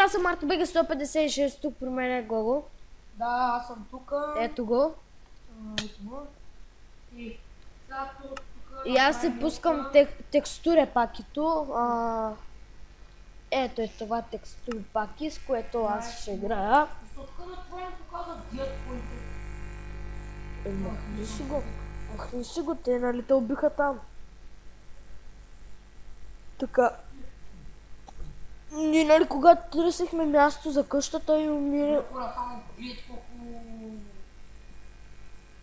аз съм Мартобега 156, тук при мен е Гого. Да, аз съм тук. Ето го. Ето го. И сега тук... И аз се пускам текстуре пакито. Ето е това текстуре паки, с което аз ще играя. Защото на това ми показва дед, който... Махни си го. Махни си го, те нали те убиха там. Така. Ние нали когато търсихме място за къщата и умира... Хора, само гледайте колко...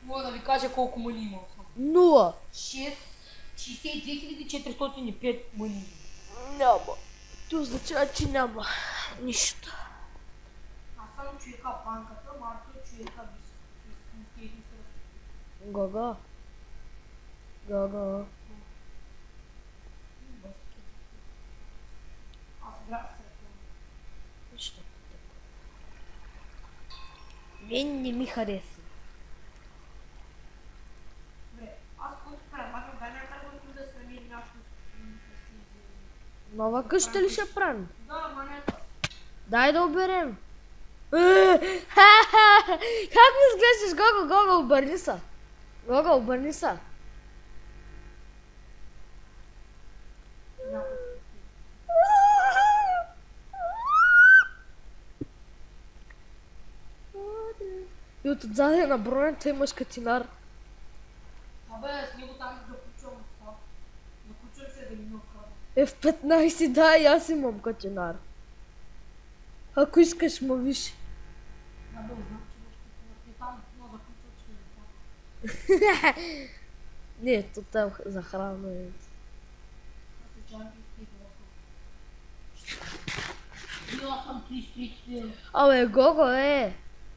Мога да ви кажа колко мъни има. 0. 62 405 мъни. Няма. Това означава, че няма нищо. Аз съм човека панката, Марто е човека биските. Гого. Гого. Аз играя с Нищо. Мен не ми хареса. Добре, аз който предлагам, да някъде да се намери някакво... Нова къща ли ще правим? Да, манета. Дай да оберем. Как ми изглеждаш, Гого? Гого, обърни са. Гого, обърни са. И отзади на бронята имаш катинар. Абе, с него там заключвам това. Заключвам се да ми открадам. F15, да, и аз имам катинар. Ако искаш, ма виж. Абе, знам, че и там заключвам, че не това. Не, то там за храна е. Аз се чакам и това. Аз съм 33. Абе, Гого,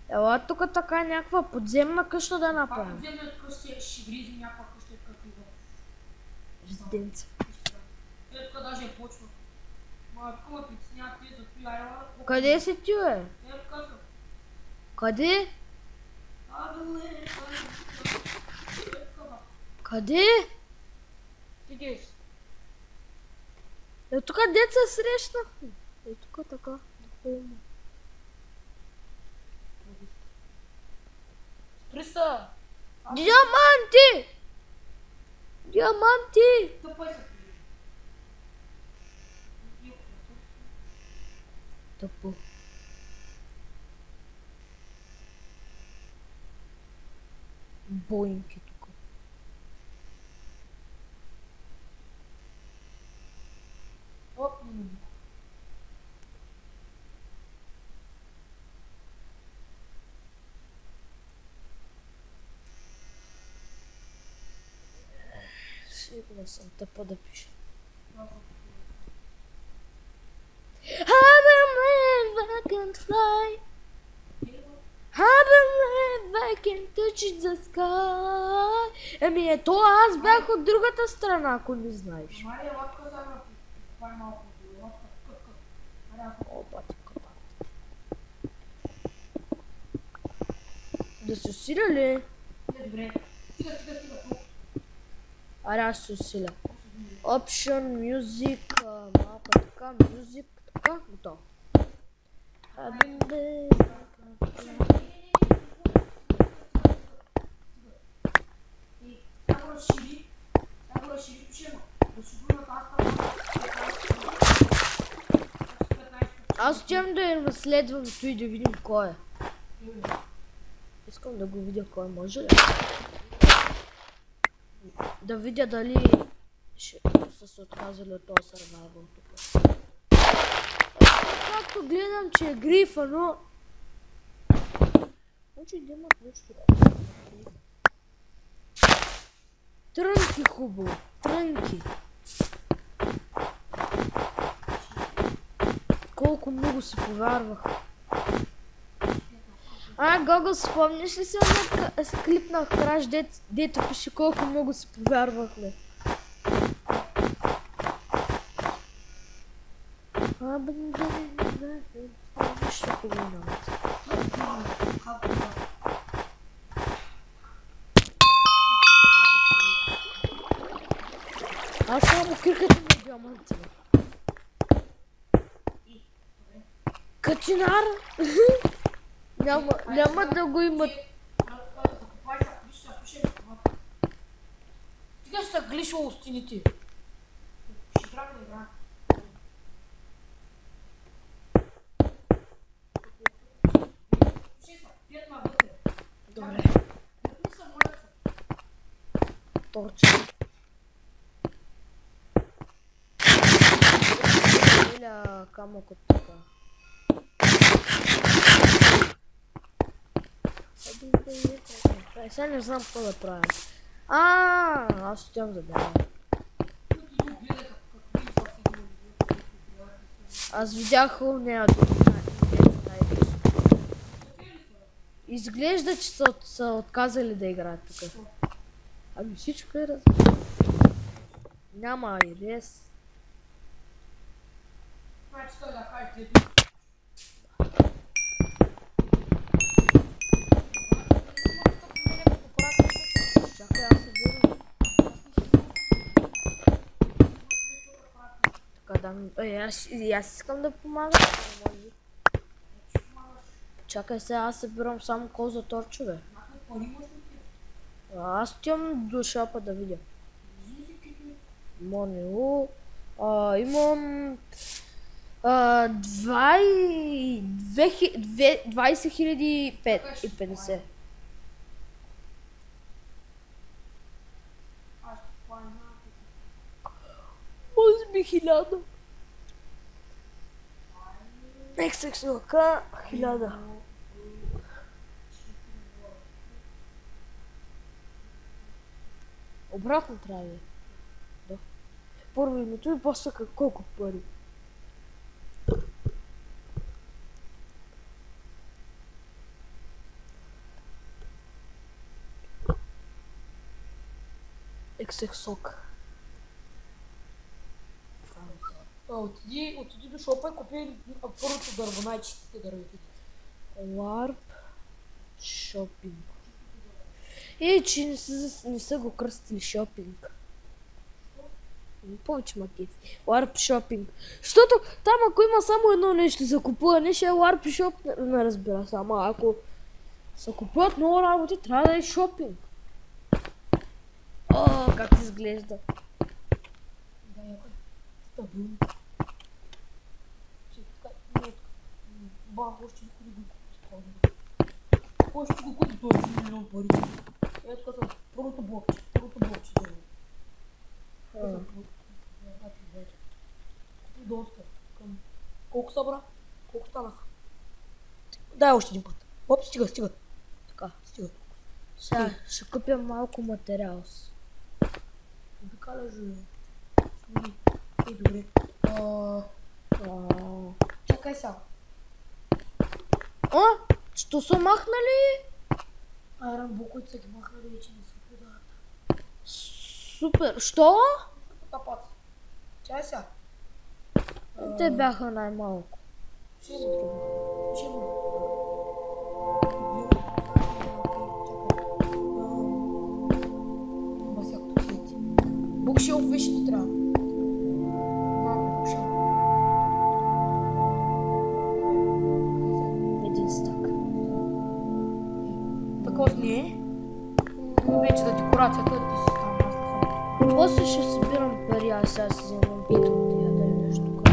ела тук така някаква подземна къща да направим. Подземната къща ще гризи някаква къща, като идва. Резиденция. Ето тук даже е почва. Ма тук ме притесняват тези за това ела. Къде си ти, бе? Ето казвам. Къде? Абеле, Къде? ти де си? Е, тук деца срещнахме. Е, тук така. Спри са! Диаманти! Диаманти! Тъпай се. Тъпо. Боинки тук. Оп, Сигурна съм тъпа да пиша. много. I believe I can fly. I believe I can touch the sky. Еми ето аз бях от другата страна, ако не знаеш. Мария, лапка за на това е малко. Лапка, кък. О, батика. Да се усиля ли? Добре. Стига. Аре аз се усиля. Option, music, малко така, music, така, готово. И така го разшири, слушай, разширена Аз отивам да я разследвам и да видим кой е. Искам да го видя кой може ли. Да видя дали ще са се отказали от този survival тук. Както гледам, че е грифа, но... Значи да имат нещо хубаво. Трънки хубаво, трънки. Колко много си повярвах. Гого, спомняш ли си с клип на Краш, дето пише колко много си повярвахме? Нищо хубаво няма. Аз само криката на диамантите. Гатинар? Няма да го имат. Закопай се, виж сега, слушай това. Стига ще се глишва от стените. Ще игра да игра. Слушай се, пият ма вътре. Добре. Не са моят се. Торче. Еля, камък от тука. Сега не знам какво да правя. Аз отивам да дам. Аз видях нея изглежда, че са отказали да играят тук. Ами всичко е разбира. Няма и рез. Значи той да каже след. Чакай, аз се върна. Така да ми... аз искам да помагам. Чакай сега, аз събирам само коза торчове. Аз отивам до шопа да видя. Монело. Имам 20,050. Може би 1000. XXLK 1000. Обратно трябва да. Да. Първо името и после колко пари. XXLK. Отиди до шопа и купи първото дърво, най-чистите дървите. Warp Shopping. Че не са го кръстили шопинг. Повече макети. Warp Shopping. Защото там ако има само едно нещо за купуване, ще е Warp Shop, не разбира само. Ако се купуват много работи, трябва да е шопинг. Как изглежда. Да, яко е. Стабилно. Още никой да го купи. Още го купи този 1 милион пари. Ето казвам, първото блокче дърво. Купи доста. Колко събра? Колко станаха? Дай още един път. Оп, стига. Така. Стига. Сега ще купя малко материал. Обикаля же. Добре. Чакай сега. Що са махнали? Рамбо, са ги махнали, вече не се продават. Супер. Що? Тапат. Чай сега. Те бяха най-малко. Ще има друго. Ще има. Има всякото цвети. Букшелф вече не трябва. Малко букшелф. Един стак. Такова не е. Вече за декорацията ти си там. После ще събирам пари, аз сега си вземам питам тия да е нещо тук.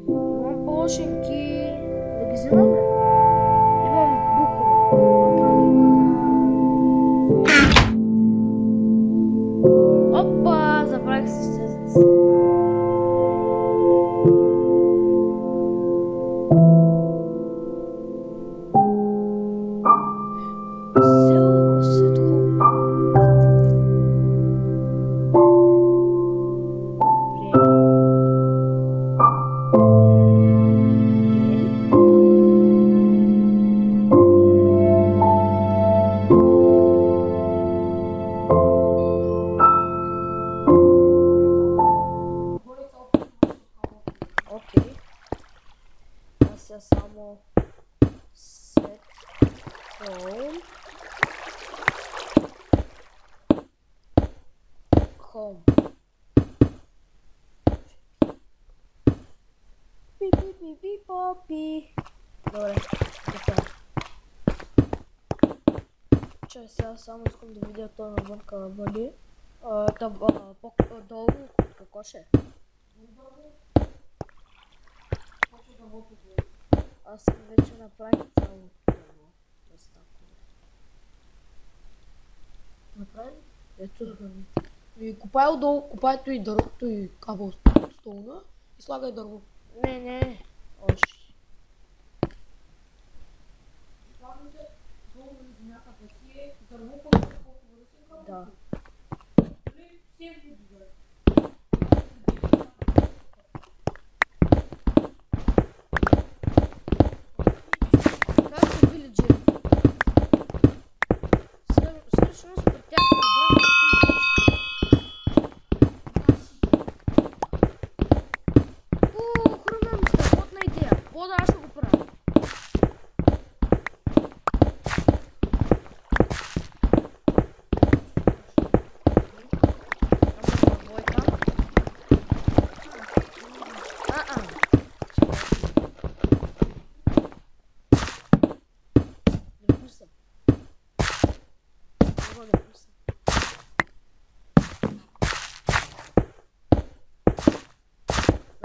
Имам плошенки. Да ги вземам ли? Имам бухово. Опа! Забравих се изчезна. Само set home. Биби попи. Добре, така. Чай, сега само искам да видя това навънка вали. Долу какво ще е? Аз съм вече направих цялото дърво. Направи? Ето. И копай отдолу, копай и дървото и кабелстона и слагай дърво. Не, още. Слагай се долу на земята да си е дърво, колкото да си е кабелстон. Да. Или 7 години. Как са вилиджери? Всъщност при тях набрах хрумна ми страхотна идея. Какво да аз ще го правя?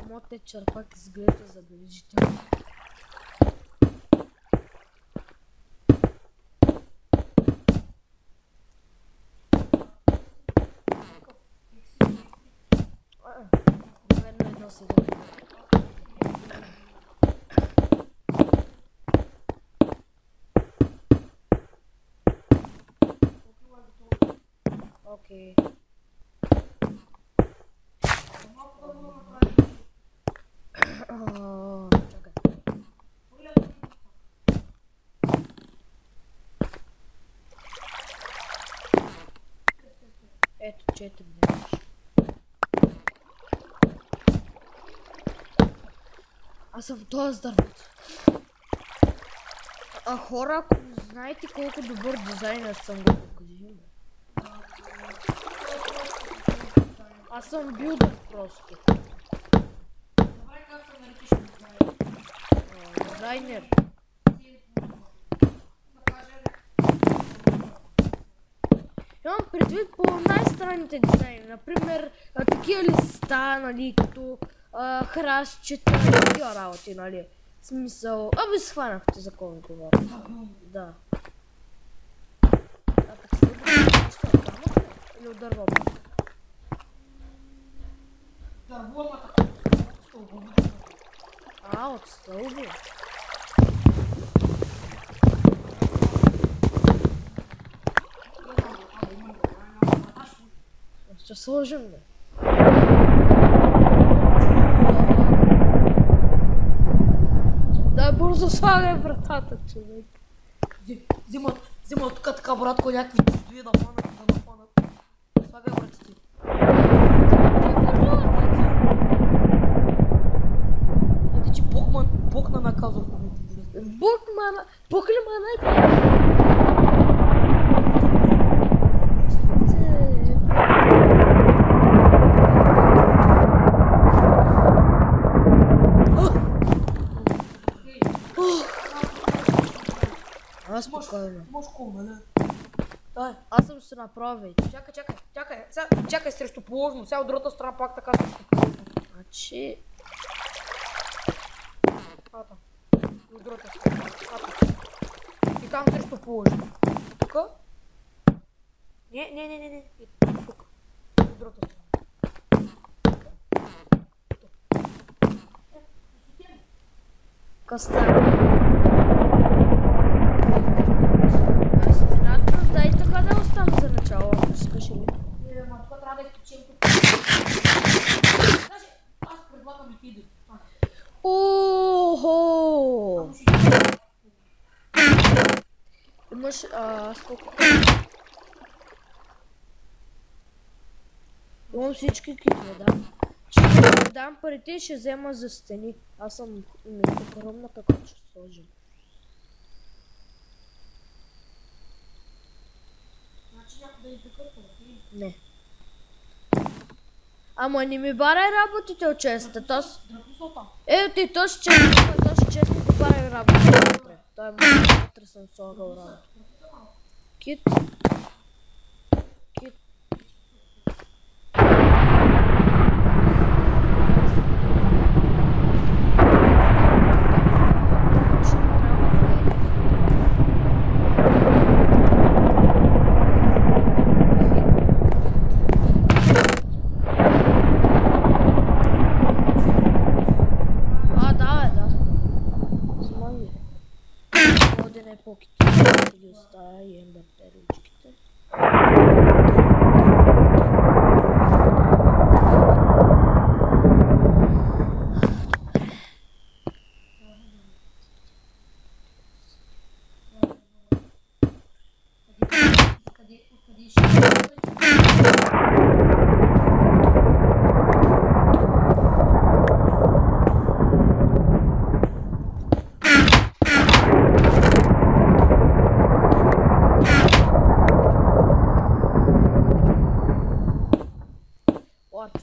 Моят черпак изглежда забележително. Верно едно сега. Окей. Чакай. Ето 4 нямаш. Аз съм този с дървото. Хора, ако знаете колко добър дизайнер съм, го покажи ме. Аз съм билдър просто. Добре, как се наричаш дизайнер? Дизайнер. Имам предвид по най-странните дизайни, например такива листа, нали, като храстчета и такива работи, нали. Смисъл, схванахте за кого ми говоря. Да. Так се да или от дърво? Дърво, ама така. От стълби. Ще сложим, бе. Дай бързо слагай вратата, човек. Взима тук така, братко, някакви чувствия да фанат. Слагай вратите. Ето, че Бокна наказва в момента. Бокмана, спокойно. Можеш кол, нали? Дай. Аз съм се направил. Чакай срещу положено. Сега от другата страна пак така срещу положено. Значи... Ата. От другата страна. Ата. И там срещу положено. Тук. Не. И тук. От другата страна. Костя. Дай така да остана за начало, ако искаш ли. Не, ма тук трябва да изключим тук. Даже аз предлагам и ти да. Охо! Имаш, сколко? Имам всички китове, да. Ще дам парите и ще взема за стени. Аз съм междукоръмната, която ще сложим. Значи някой да изпекъсва, окей? Не. Ама не ми барай работите от честа. Дръпни се оттам. Ето ти, то ще често ти барай работите вътре. Той е много вътре съм слагал работа. Кит. Кит.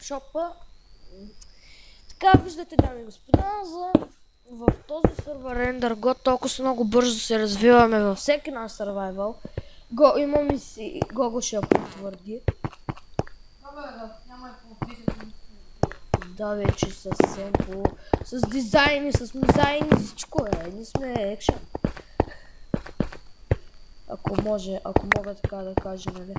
Шопа. Така виждате, дами и господа, в този сервер RenderGod толкова много бързо се развиваме във всеки наш survival. Имаме си, Гого ще потвърди. Да, няма и по 10 минути. Да, вече съвсем с дизайни, с мизайни, всичко е. Ние сме екшен. Ако мога така да кажа, нали?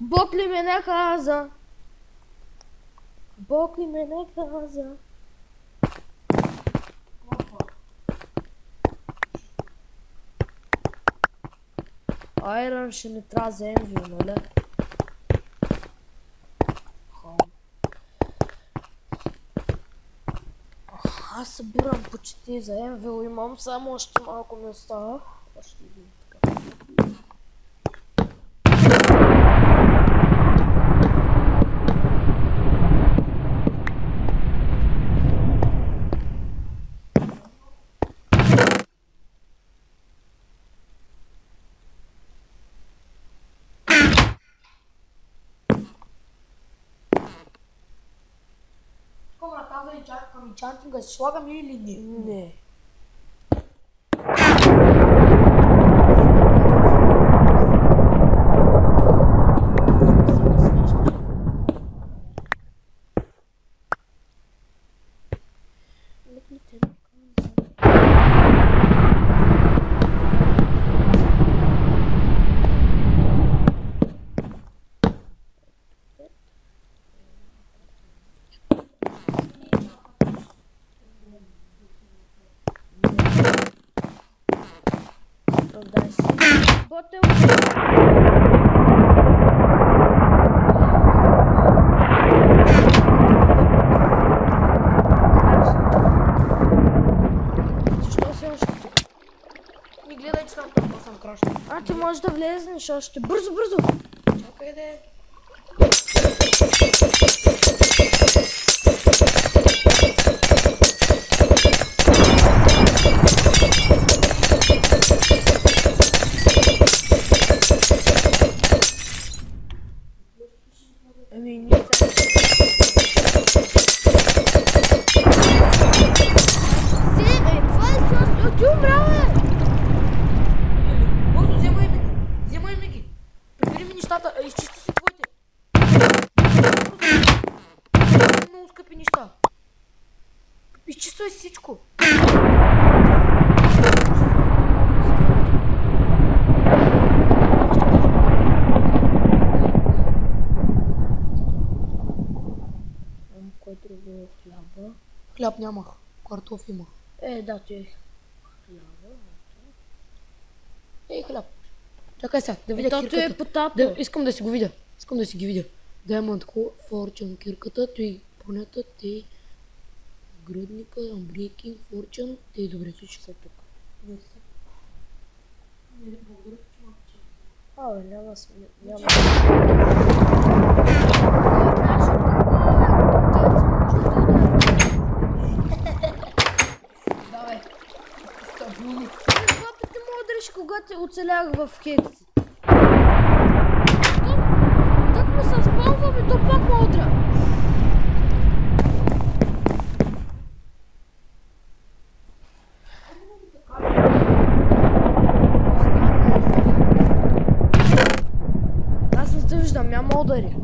Бог ли ме наказа? Бог ли ме наказа? Айрон ще не трябва за Envy, нали? Аз събирам почти за Envy, имам само още малко ми остава. Още един така. Към enchantинга си слагам или не? Не. А ти можеш да влезнеш още. Бързо, бързо! Чакай да е. Ами не сега. Това е със... Ти умря, бе! Бързо, вземай ми ги. Прибери ми нещата, изчисти си твоите. Много скъпи неща. Изчиствай всичко. Кой друго хляба? Хляб нямах, картоф имах. Да, ти е хляба. Хляб. Чакай сега, да видя кирката. Тото е потато. Искам да си го видя. Искам да си ги видя. Diamond Core, Fortune, кирката, той планета, те гръдника, Unbreaking, Fortune, те добре всички са тук. Благодаря, че няма сме. Два пъти му удриш, когато оцелях в хекси. Так му се спълвам и то пак му удря. Аз не те виждам, няма удари.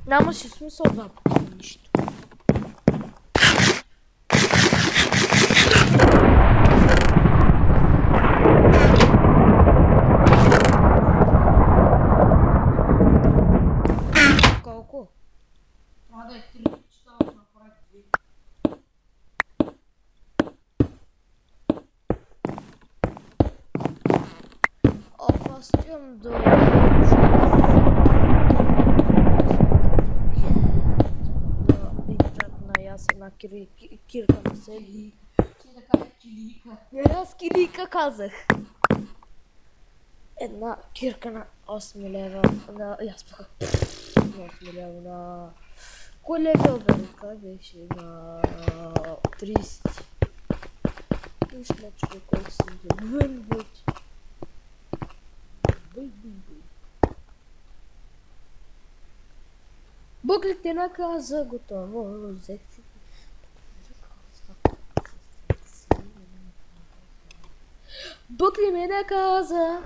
Нямаше смисъл да правя нищо. Колко? Това да е 3, че това да направи 2. Аз имам да... Една кирка на седи. Че да кажа килийка. Аз килийка казах. Една кирка на 8 лева. Аз пък 8 лева на... Кой левел бе? Как беше? На 30. Виж на човек, който съм загубен вече. Буклик ти наказа, готово, взех си. Букли ме наказа.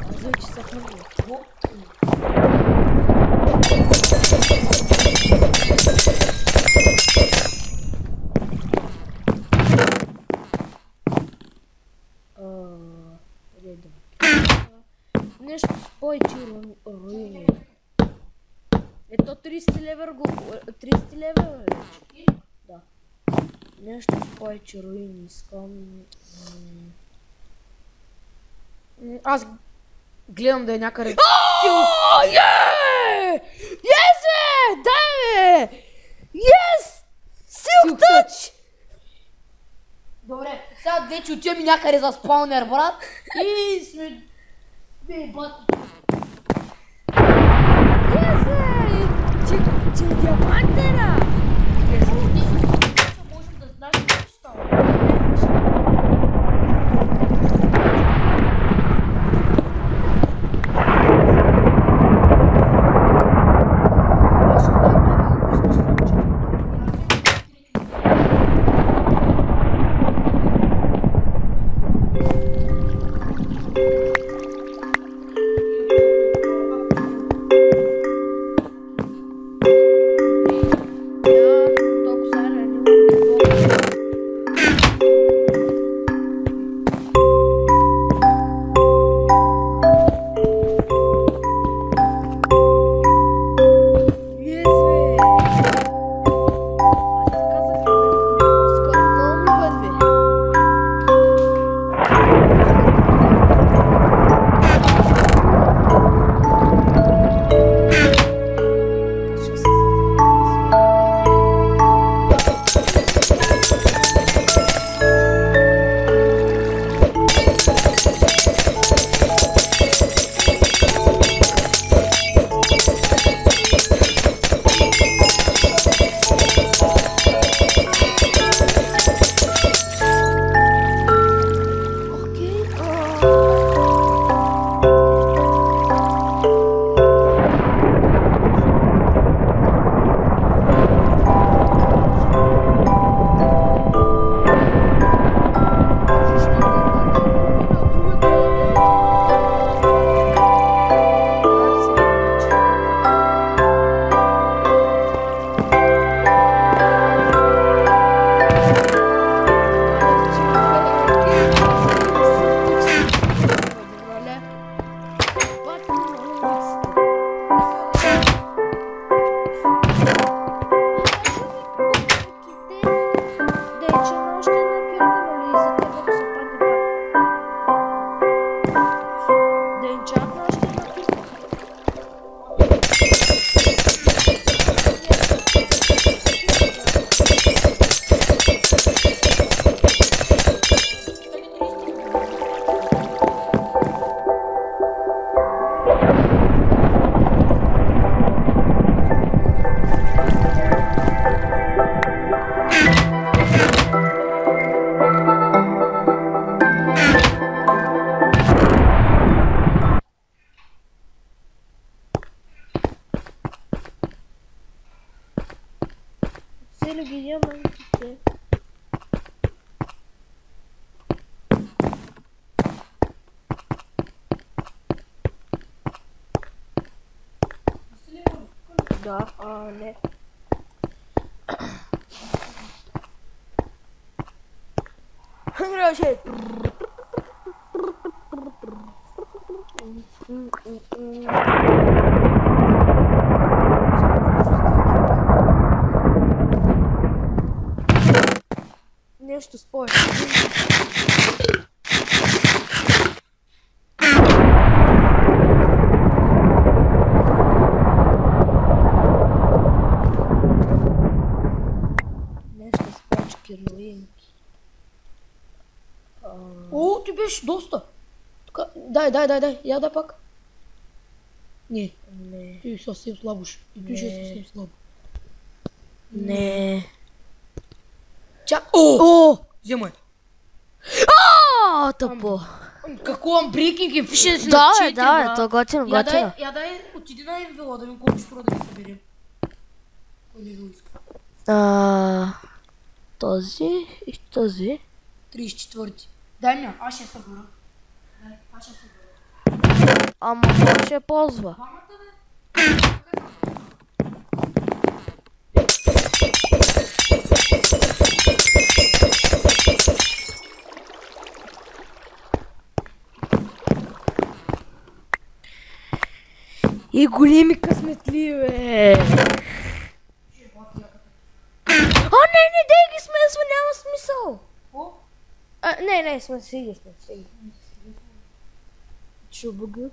Аз вече се хвърля. Нещо с повече руини. Ето 30 лева го... 30 лева вече. Да. Нещо с повече руини искам. Аз гледам да е някъде... Yes, дай бе! Yes! Silk Touch! Добре, сега вече отиваме някъде за спаунер, брат. И сме... Бе, бати. Yes, че диамантера! Можем да знаеш какво става. ги диамантите. Да, не. Короче. Нещо според. Нещо с почки, новинки. О, ти беше доста. Тука, дай, я да пак. Не, Не. ти съвсем слабош. И ти ще е съвсем слабо. Не. Чак, О! вземай. Тъпо. Какво амбрейкинг е? Пише да си на Да, 4, да, то готино, готино. Я дай, отиди на Енвила да ми колко ще струва да ги съберем. Кой не го иска? Този и този. 34. Дай ми, аз ще я събера. Аз ще я събера. Ама той ще ползва. Двамата, бе. И големи късметли, бе. Не, дей ги смесва, няма смисъл. Какво? Не, сме ги. Чубъга.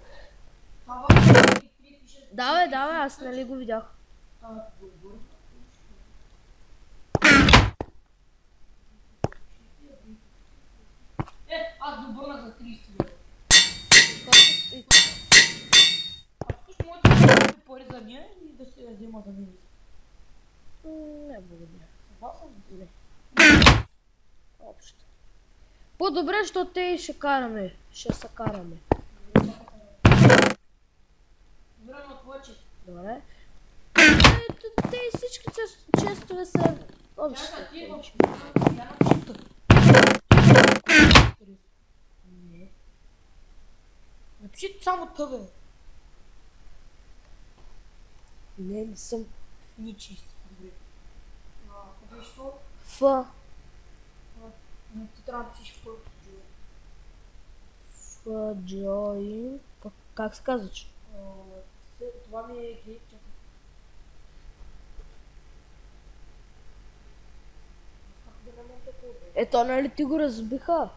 Да, бе, аз нали го видях. Аз го обърнах за 30 лева. Искаш моите пари за нея или да се я взема за мен? Не, благодаря. Съгласен ли? Общо. По-добре, защото те ще караме. Ще се караме. Време от твоя чест. Добре. Те всички честове са общи. Я напиши тък. Не. Напиши само тъбе. Не съм. Не чисти. Добре. Къде ще? Ф. Ти трябва да пишеш Ф. Ф. Join. Как се казваш? Това ми е гей. Ето, нали ти го разбиха?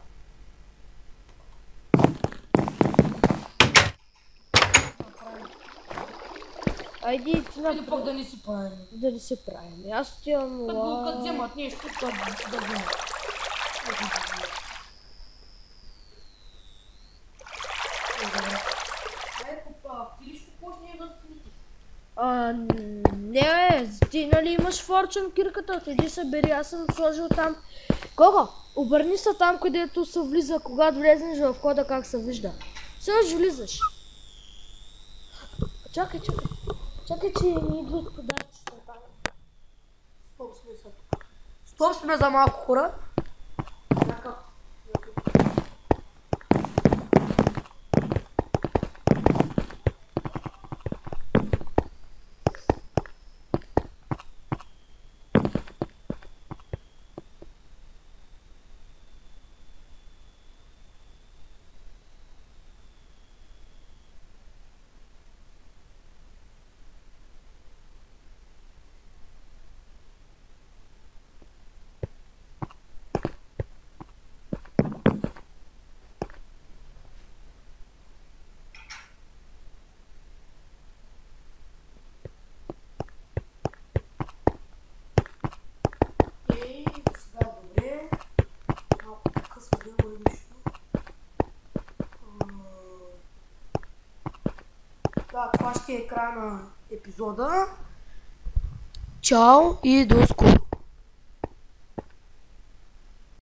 Айди ти Или пък да не си правим. да не се правим. Аз отивам Като вземат нещо, да вземат. Не, ти нали имаш форчън кирката, отиди събери, аз съм сложил там. Кого? Обърни се там, където се влиза, когато влезнеш в кода, как се вижда. Също влизаш. Чакай, че ми идват подаръци. Стоп сме за малко хора. Да, това ще е края на епизода. Чао и до скоро!